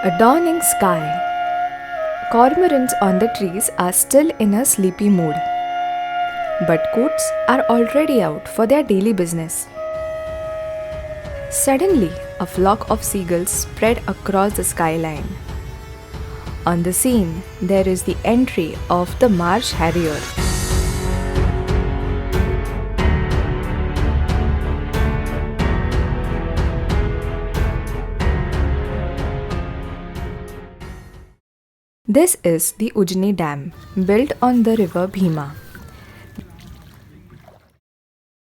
A dawning sky. Cormorants on the trees are still in a sleepy mood, but coots are already out for their daily business. Suddenly, a flock of seagulls spread across the skyline. On the scene, there is the entry of the marsh harrier. This is the Ujni Dam, built on the river Bhima.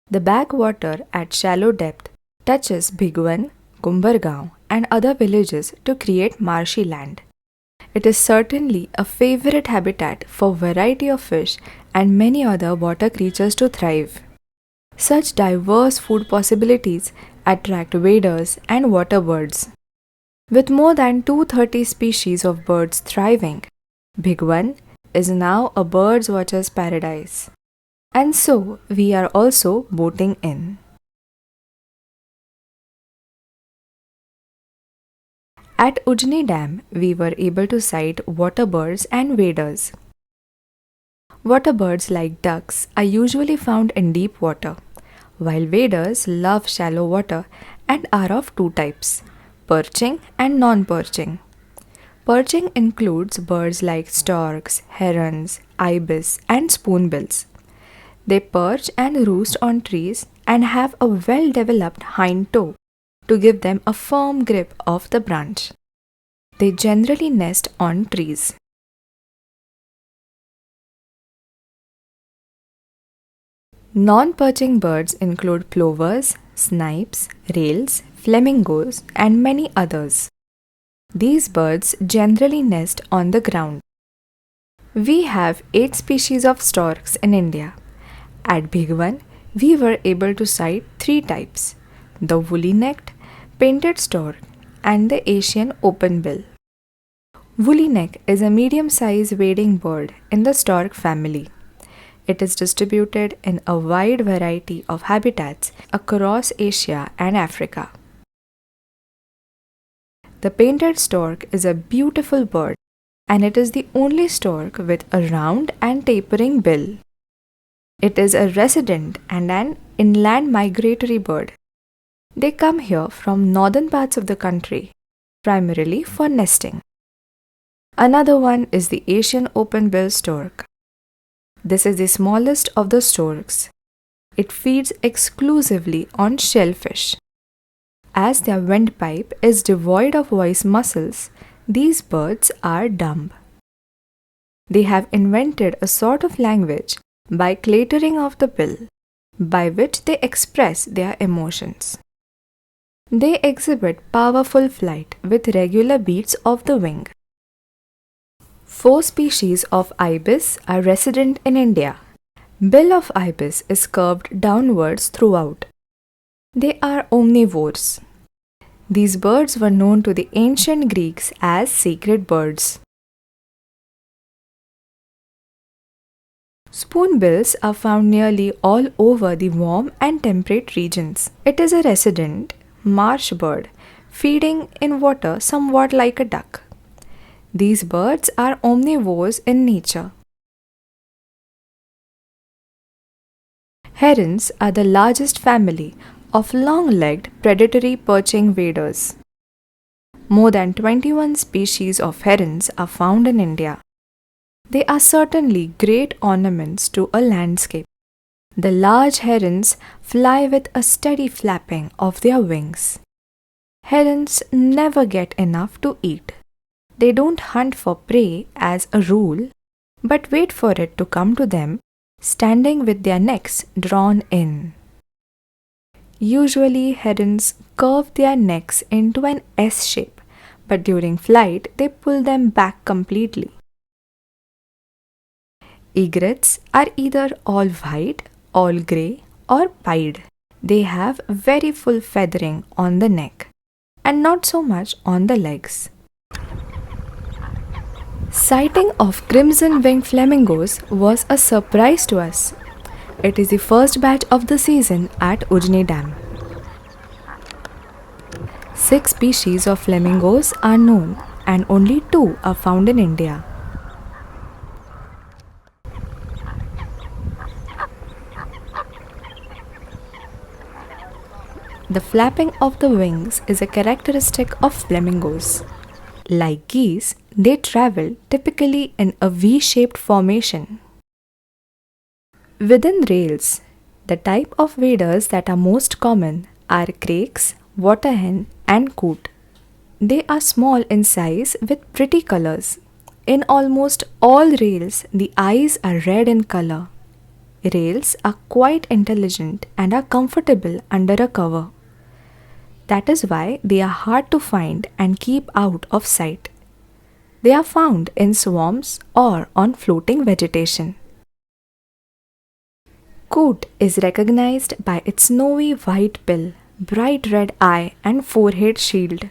The backwater at shallow depth touches Bhigwan, Kumbhargaon and other villages to create marshy land. It is certainly a favorite habitat for variety of fish and many other water creatures to thrive. Such diverse food possibilities attract waders and water birds. With more than 230 species of birds thriving, Bhigwan is now a birds watcher's paradise. And so we are also boating in. At Ujni Dam, we were able to sight water birds and waders. Water birds like ducks are usually found in deep water, while waders love shallow water and are of two types: perching and non-perching. Perching includes birds like storks, herons, ibis, and spoonbills. They perch and roost on trees and have a well-developed hind toe to give them a firm grip of the branch. They generally nest on trees. Non-perching birds include plovers, snipes, rails, flamingos, and many others. These birds generally nest on the ground. We have 8 species of storks in India. At Bhigwan, we were able to sight 3 types: the woolly-necked, painted stork, and the Asian open-bill. Woolly-neck is a medium-sized wading bird in the stork family. It is distributed in a wide variety of habitats across Asia and Africa. The painted stork is a beautiful bird, and it is the only stork with a round and tapering bill. It is a resident and an inland migratory bird. They come here from northern parts of the country, primarily for nesting. Another one is the Asian open-bill stork. This is the smallest of the storks. It feeds exclusively on shellfish. As their windpipe is devoid of voice muscles, these birds are dumb. They have invented a sort of language by clattering of the bill, by which they express their emotions. They exhibit powerful flight with regular beats of the wing. 4 species of ibis are resident in India. Bill of ibis is curved downwards throughout. They are omnivores. These birds were known to the ancient Greeks as sacred birds. Spoonbills are found nearly all over the warm and temperate regions. It is a resident marsh bird, feeding in water somewhat like a duck. These birds are omnivores in nature. Herons are the largest family of long-legged predatory perching waders. More than 21 species of herons are found in India. They are certainly great ornaments to a landscape. The large herons fly with a steady flapping of their wings. Herons never get enough to eat. They don't hunt for prey as a rule, but wait for it to come to them, standing with their necks drawn in. Usually, herons curve their necks into an S shape, but during flight, they pull them back completely. Egrets are either all white, all grey, or pied. They have very full feathering on the neck and not so much on the legs. Sighting of crimson-winged flamingos was a surprise to us. It is the first batch of the season at Ujni Dam. 6 species of flamingos are known and only 2 are found in India. The flapping of the wings is a characteristic of flamingos. Like geese, they travel typically in a V-shaped formation. Within rails, the type of waders that are most common are krakes, waterhen, and coot. They are small in size with pretty colors. In almost all rails, the eyes are red in color. Rails are quite intelligent and are comfortable under a cover. That is why they are hard to find and keep out of sight. They are found in swamps or on floating vegetation. Coot is recognized by its snowy white bill, bright red eye, and forehead shield.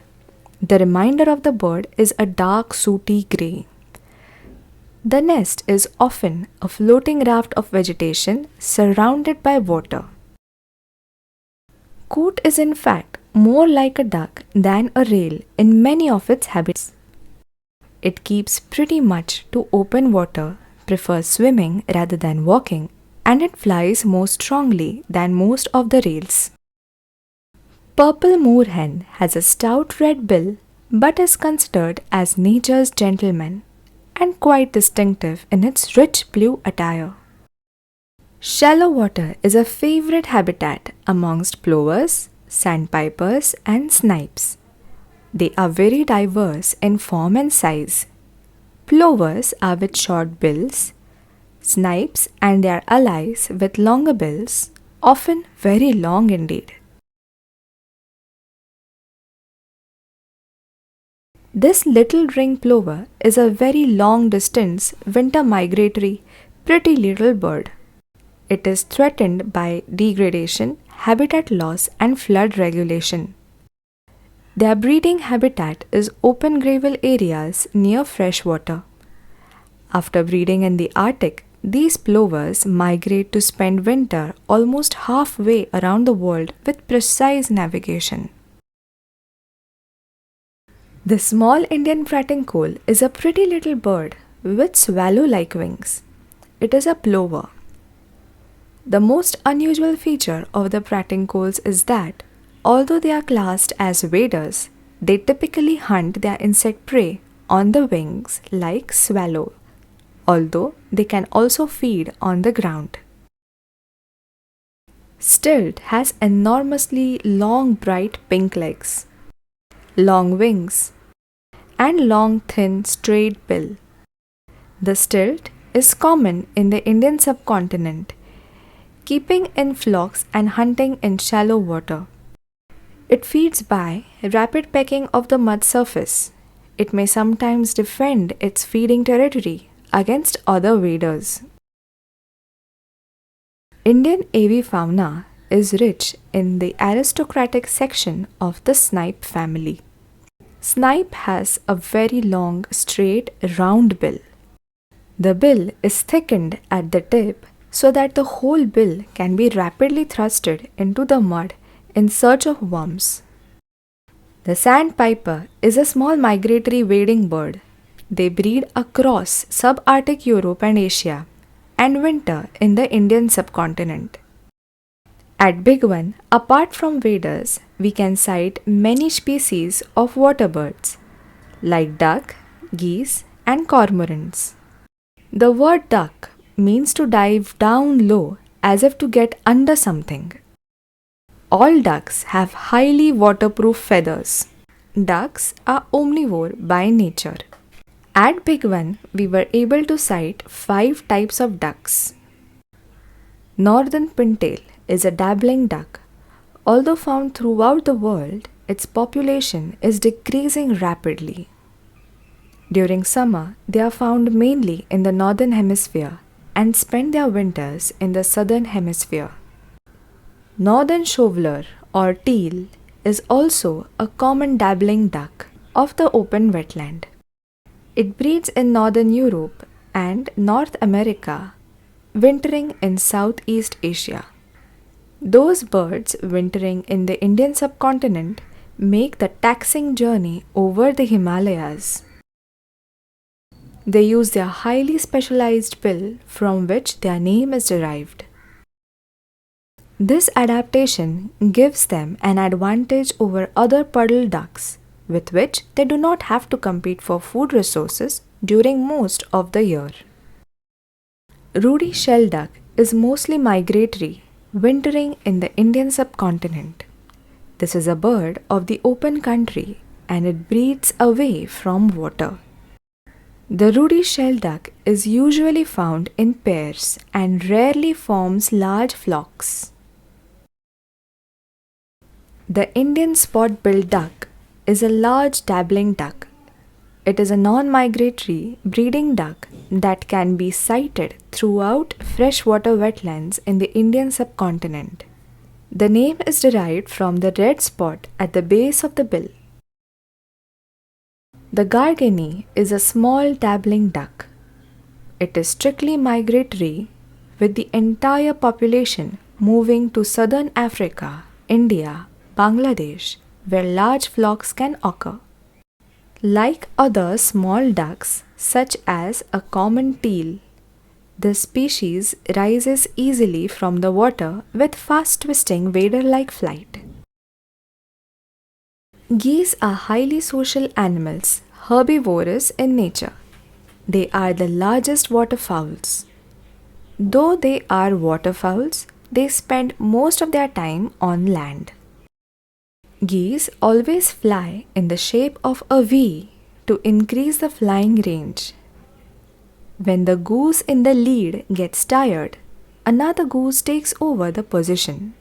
The remainder of the bird is a dark sooty grey. The nest is often a floating raft of vegetation surrounded by water. Coot is in fact more like a duck than a rail in many of its habits. It keeps pretty much to open water, prefers swimming rather than walking, and it flies more strongly than most of the rails. Purple moorhen has a stout red bill but is considered as nature's gentleman and quite distinctive in its rich blue attire. Shallow water is a favorite habitat amongst plovers, sandpipers, and snipes. They are very diverse in form and size. Plovers are with short bills, snipes and their allies with longer bills, often very long indeed. This little ring plover is a very long distance winter migratory pretty little bird. It is threatened by degradation, habitat loss, and flood regulation. Their breeding habitat is open gravel areas near fresh water. After breeding in the Arctic, these plovers migrate to spend winter almost halfway around the world with precise navigation. The small Indian pratincoal is a pretty little bird with swallow-like wings. It is a plover. The most unusual feature of the pratincoals is that, although they are classed as waders, they typically hunt their insect prey on the wings like swallow, although they can also feed on the ground. Stilt has enormously long bright pink legs, long wings, and long thin straight bill. The stilt is common in the Indian subcontinent, keeping in flocks and hunting in shallow water. It feeds by rapid pecking of the mud surface. It may sometimes defend its feeding territory against other waders. Indian avifauna is rich in the aristocratic section of the snipe family. Snipe has a very long, straight, round bill. The bill is thickened at the tip so that the whole bill can be rapidly thrusted into the mud in search of worms. The sandpiper is a small migratory wading bird. They breed across subarctic Europe and Asia and winter in the Indian subcontinent. At Bhigwan, apart from waders, we can cite many species of water birds like duck, geese, and cormorants. The word duck means to dive down low as if to get under something. All ducks have highly waterproof feathers. Ducks are omnivore by nature. At Bhigwan, we were able to cite 5 types of ducks. Northern pintail is a dabbling duck. Although found throughout the world, its population is decreasing rapidly. During summer, they are found mainly in the northern hemisphere and spend their winters in the southern hemisphere. Northern shoveler or teal is also a common dabbling duck of the open wetland. It breeds in northern Europe and North America, wintering in Southeast Asia. Those birds wintering in the Indian subcontinent make the taxing journey over the Himalayas. They use their highly specialized bill from which their name is derived. This adaptation gives them an advantage over other puddle ducks, with which they do not have to compete for food resources during most of the year. Rudi shell duck is mostly migratory, wintering in the Indian subcontinent. This is a bird of the open country and it breeds away from water. The rudi shell duck is usually found in pairs and rarely forms large flocks. The Indian spot-billed duck is a large dabbling duck. It is a non-migratory breeding duck that can be sighted throughout freshwater wetlands in the Indian subcontinent. The name is derived from the red spot at the base of the bill. The gargani is a small dabbling duck. It is strictly migratory, with the entire population moving to southern Africa, India, Bangladesh, where large flocks can occur. Like other small ducks, such as a common teal, this species rises easily from the water with fast twisting wader-like flight. Geese are highly social animals, herbivorous in nature. They are the largest waterfowls. Though they are waterfowls, they spend most of their time on land. Geese always fly in the shape of a V to increase the flying range. When the goose in the lead gets tired, another goose takes over the position.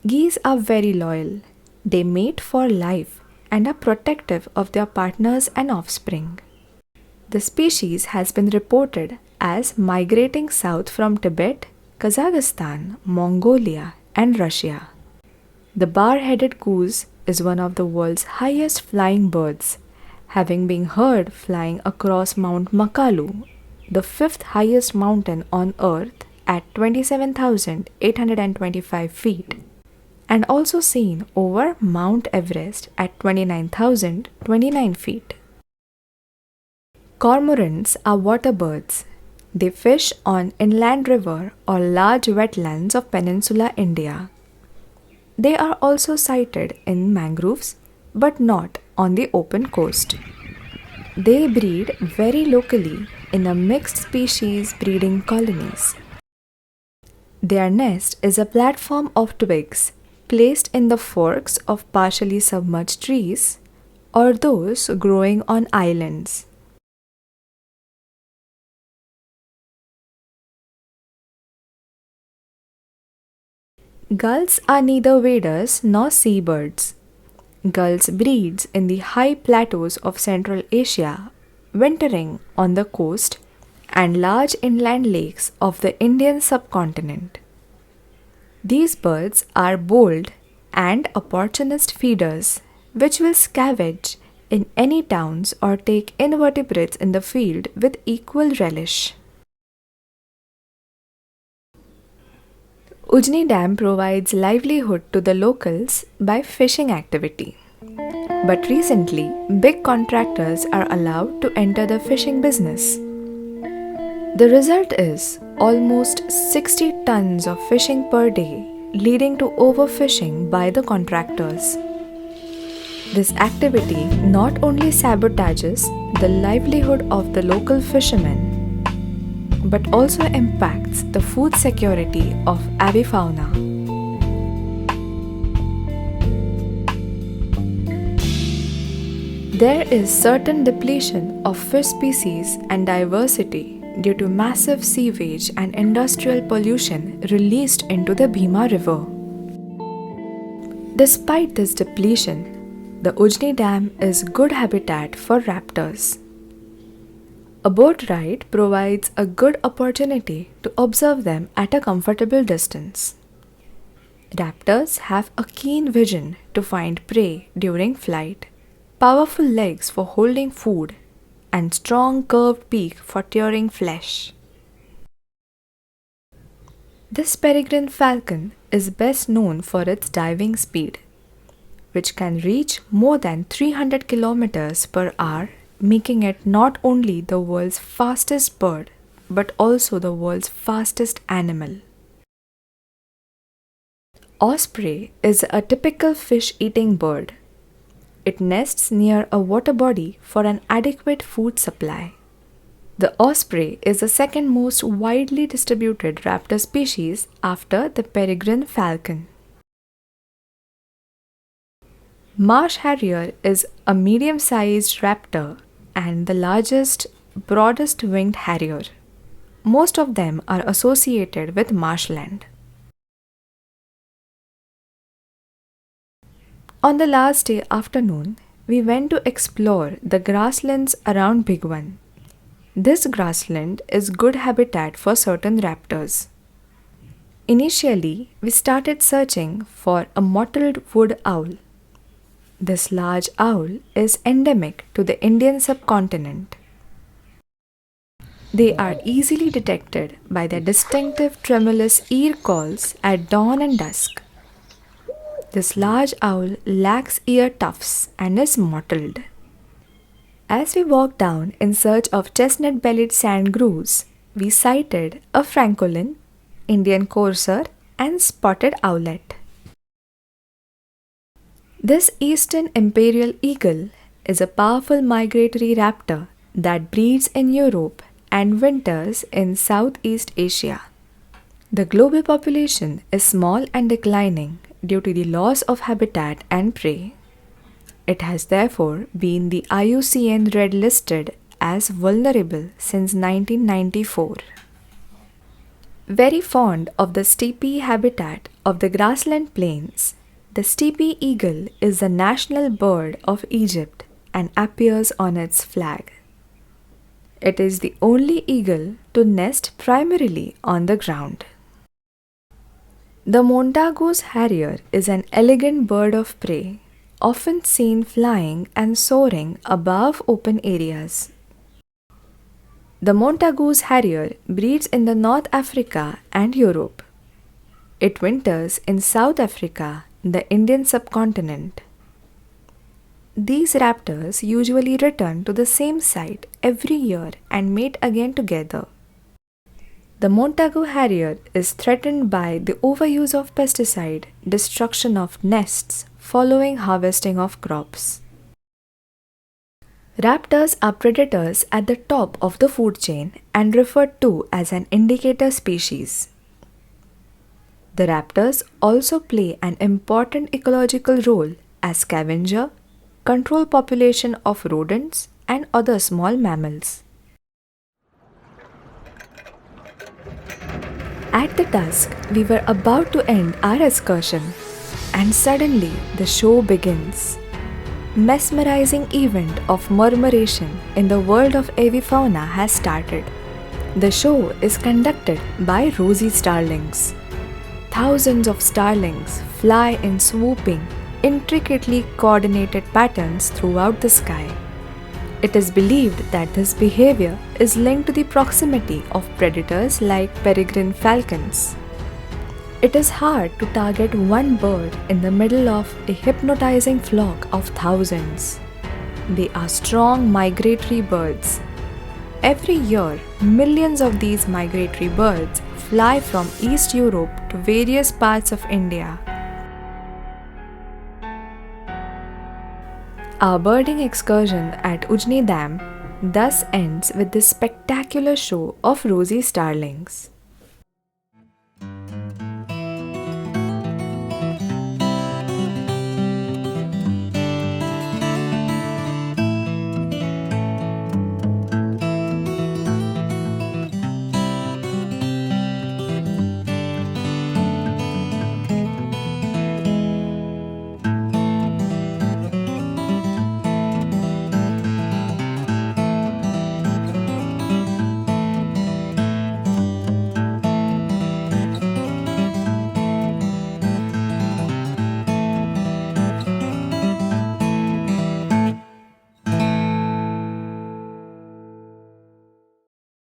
Geese are very loyal. They mate for life and are protective of their partners and offspring. The species has been reported as migrating south from Tibet, Kazakhstan, Mongolia, and Russia. The bar-headed goose is one of the world's highest flying birds, having been heard flying across Mount Makalu, the fifth highest mountain on earth at 27,825 feet, and also seen over Mount Everest at 29,029 feet. Cormorants are water birds. They fish on inland river or large wetlands of peninsular India. They are also sighted in mangroves, but not on the open coast. They breed very locally in a mixed species breeding colonies. Their nest is a platform of twigs placed in the forks of partially submerged trees or those growing on islands. Gulls are neither waders nor seabirds. Gulls breeds in the high plateaus of Central Asia, wintering on the coast and large inland lakes of the Indian subcontinent. These birds are bold and opportunist feeders, which will scavenge in any towns or take invertebrates in the field with equal relish. Ujni Dam provides livelihood to the locals by fishing activity. But recently, big contractors are allowed to enter the fishing business. The result is almost 60 tons of fishing per day, leading to overfishing by the contractors. This activity not only sabotages the livelihood of the local fishermen, but also impacts the food security of avifauna. There is certain depletion of fish species and diversity due to massive sewage and industrial pollution released into the Bhima River. Despite this depletion, the Ujni Dam is good habitat for raptors. A boat ride provides a good opportunity to observe them at a comfortable distance. Raptors have a keen vision to find prey during flight, powerful legs for holding food, and strong curved beak for tearing flesh. This peregrine falcon is best known for its diving speed, which can reach more than 300 km per hour making it not only the world's fastest bird but also the world's fastest animal. Osprey is a typical fish-eating bird. It nests near a water body for an adequate food supply. The osprey is the second most widely distributed raptor species after the peregrine falcon. Marsh harrier is a medium-sized raptor and the largest, broadest winged harrier. Most of them are associated with marshland. On the last day afternoon, we went to explore the grasslands around Bhigwan. This grassland is good habitat for certain raptors. Initially, we started searching for a mottled wood owl. This large owl is endemic to the Indian subcontinent. They are easily detected by their distinctive tremulous ear calls at dawn and dusk. This large owl lacks ear tufts and is mottled. As we walked down in search of chestnut-bellied sand grouse, we sighted a francolin, Indian courser, and spotted owlet. This eastern imperial eagle is a powerful migratory raptor that breeds in Europe and winters in Southeast Asia. The global population is small and declining due to the loss of habitat and prey. It has therefore been the IUCN Red listed as vulnerable since 1994. Very fond of the steppe habitat of the grassland plains, the steppe eagle is the national bird of Egypt and appears on its flag. It is the only eagle to nest primarily on the ground. The Montagu's harrier is an elegant bird of prey, often seen flying and soaring above open areas. The Montagu's harrier breeds in the North Africa and Europe. It winters in South Africa, the Indian subcontinent. These raptors usually return to the same site every year and mate again together. The Montagu harrier is threatened by the overuse of pesticide, destruction of nests following harvesting of crops. Raptors are predators at the top of the food chain and referred to as an indicator species. The raptors also play an important ecological role as scavenger, control population of rodents and other small mammals. At the dusk, we were about to end our excursion, and suddenly the show begins. Mesmerizing event of murmuration in the world of avifauna has started. The show is conducted by rosy starlings. Thousands of starlings fly in swooping, intricately coordinated patterns throughout the sky. It is believed that this behavior is linked to the proximity of predators like peregrine falcons. It is hard to target one bird in the middle of a hypnotizing flock of thousands. They are strong migratory birds. Every year, millions of these migratory birds fly from East Europe to various parts of India. Our birding excursion at Ujni Dam thus ends with this spectacular show of rosy starlings.